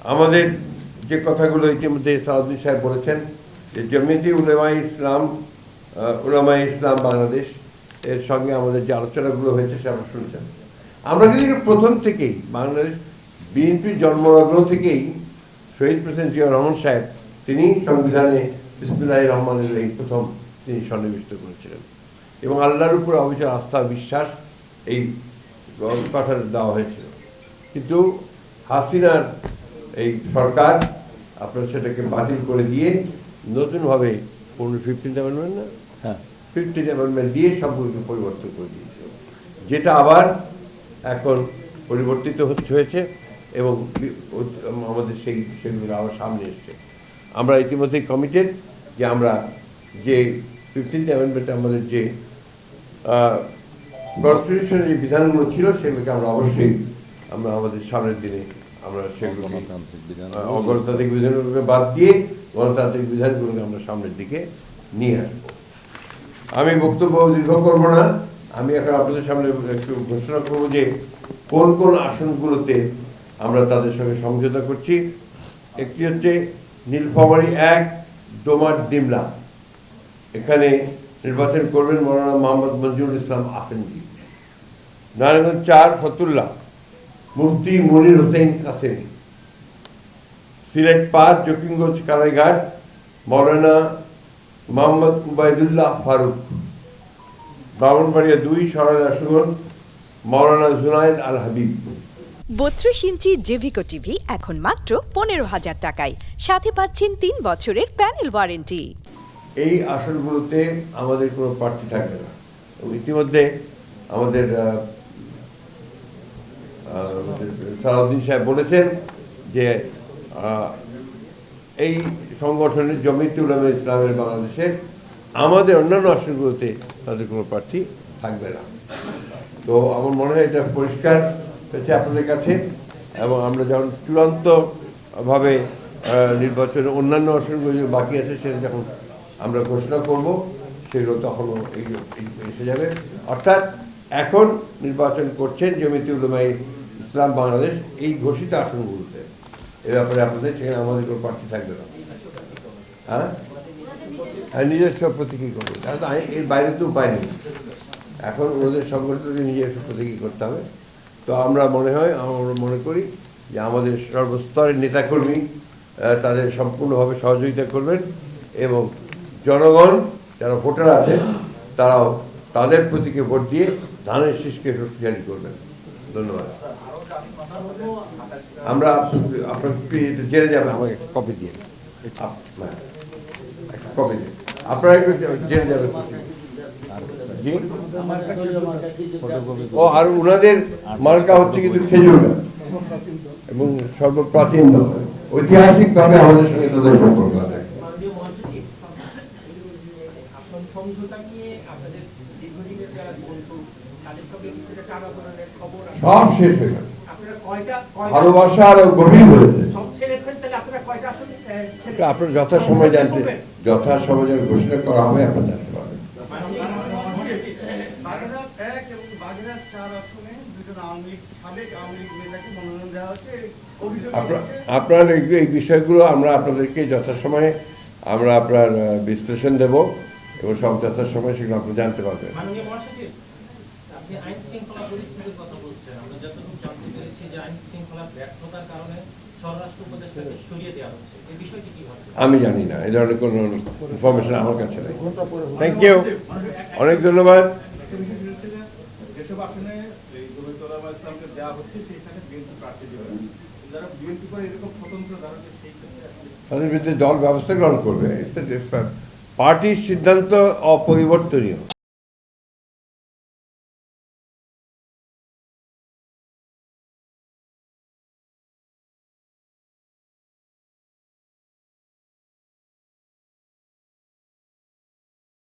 আমাদের যে কথাগুলো ইতিমধ্যে সালাউদ্দিন সাহেব বলেছেন যে জমিয়তে উলামায়ে ইসলাম বাংলাদেশ এর সঙ্গে আমাদের যে আলোচনাগুলো হয়েছে সে আমরা শুনছেন। আমরা কিন্তু প্রথম থেকেই বাংলাদেশ বিএনপির জন্মলগ্ন থেকেই শহীদ প্রেসিডেন্ট জিয়াউর রহমান সাহেব তিনি সংবিধানে বিসমিল্লাহির রহমানির রহিম প্রথম তিনি সন্নিবিষ্ট করেছিলেন এবং আল্লাহর উপর অবিচল আস্থা বিশ্বাস এই কথা দেওয়া হয়েছিল। কিন্তু হাসিনার এই সরকার আপনার সেটাকে বাতিল করে দিয়ে নতুনভাবে 15th অ্যামেন্ডমেন্ট না 15th অ্যামেন্ডমেন্ট দিয়ে সবগুলোকে পরিবর্তন করে দিয়েছিল, যেটা আবার এখন পরিবর্তিত হয়েছে এবং আমাদের সেগুলো আবার সামনে এসছে। আমরা ইতিমধ্যেই কমিটেড যে আমরা যে 15th অ্যামেন্ডমেন্টে আমাদের যে কনস্টিটিউশনের যে বিধানগুলো ছিল সেগুলোকে আমরা অবশ্যই আমরা আমাদের সামনের দিনে আমরা সেগুলো গণতান্ত্রিক বিধানগুলোকে বাদ দিয়ে গণতান্ত্রিক বিধানগুলোকে আমরা সামনের দিকে নিয়ে আসবো। আমি বক্তব্য দীর্ঘ করবো না, আমি এখন আপনাদের সামনে একটু ঘোষণা করবো যে কোন কোন আসনগুলোতে আমরা তাদের সঙ্গে সমঝোতা করছি। একটি হচ্ছে নীলফামারী 1 ডোমার ডিমলা, এখানে নির্বাচন করবেন মৌলানা মোহাম্মদ মঞ্জুরুল ইসলাম আফেন্দি। নারায়ণগঞ্জ 4 ফতুল্লা মুফতি মনির হোসেন কাসেমি। সিলেট 5 জকিগঞ্জ কারাইঘাট মৌলানা মোহাম্মদ উবাইদুল্লাহ ফারুক। ব্রাহ্মণবাড়িয়া 2 সরাইল আসনগঞ্জ মৌলানা জুনায়েদ আল হাবিব। 32 ইঞ্চি জেভিকো টিভি এখন মাত্র 15,000 টাকায়, সাথে পাচ্ছেন 3 বছরের প্যানেল ওয়ারেন্টি। এই আসনগুলোতে আমাদের কোনো প্রার্থী থাকবে না। ইতিমধ্যে আমাদের সালাউদ্দিন সাহেব বলেছেন যে এই সংগঠনের জমিয়তে উলামায়ে ইসলামের বাংলাদেশের আমাদের অন্যান্য আসনগুলোতে তাদের কোনো প্রার্থী থাকবে না। তো আমার মনে হয় এটা পরিষ্কার হয়েছে আপনাদের কাছে, এবং আমরা যখন চূড়ান্তভাবে নির্বাচনের অন্যান্য আসনগুলো যে বাকি আছে সেটা যখন আমরা ঘোষণা করব সেগুলো তখনও এই এসে যাবে। অর্থাৎ এখন নির্বাচন করছেন জমিয়তে উলামায়ে ইসলাম বাংলাদেশ এই ঘোষিত আসনগুলোতে। এ ব্যাপারে আপনাদের সেখানে আমাদের কোনো প্রার্থী থাকবে না। হ্যাঁ, নিজস্ব প্রতীকী করবে, তাহলে এর বাইরে তো উপায় নেই। এখন ওদের সংগঠনকে নিজস্ব প্রতীকী করতে হবে। তো আমরা মনে করি যে আমাদের সর্বস্তরের নেতাকর্মী তাদের সম্পূর্ণভাবে সহযোগিতা করবেন এবং জনগণ যারা ভোটার আছে তারাও তাদের প্রতীকে ভোট দিয়ে ধানের শীষকে শক্তিশালী করবেন। ধন্যবাদ। আমরা আপনার জেনে যাবেন, আমাকে একটা কপি দিয়ে একটা কপি দিয়ে আপনারা একটু জেনে যাবেন। ও আর ওনাদের মার্কা হচ্ছে কিন্তু খেজুর গাছ এবং সর্বপ্রাচীন ঐতিহাসিকভাবে আমাদের সঙ্গে তাদের সম্পর্ক আছে। সব শেষ হয়ে গেছে, ভালোবাসা আরো গভীর হয়েছে। আপনার যথাসময় যখন ঘোষণা করা হবে আপনার জানতে পারবেন। আপনার এই বিষয়গুলো আমরা আপনাদেরকে যথাসময়ে আমরা আপনার বিশ্লেষণ দেব এবং সব যথাসময়ে সেগুলো আপনি জানতে পারবেন। আমি জানি না, এই ধরনের কোনো ইনফরমেশন আমার কাছে নেই। থ্যাংক ইউ, অনেক ধন্যবাদ। তাদের বিরুদ্ধে দল ব্যবস্থা গ্রহণ করবে, পার্টির সিদ্ধান্ত অপরিবর্তনীয়।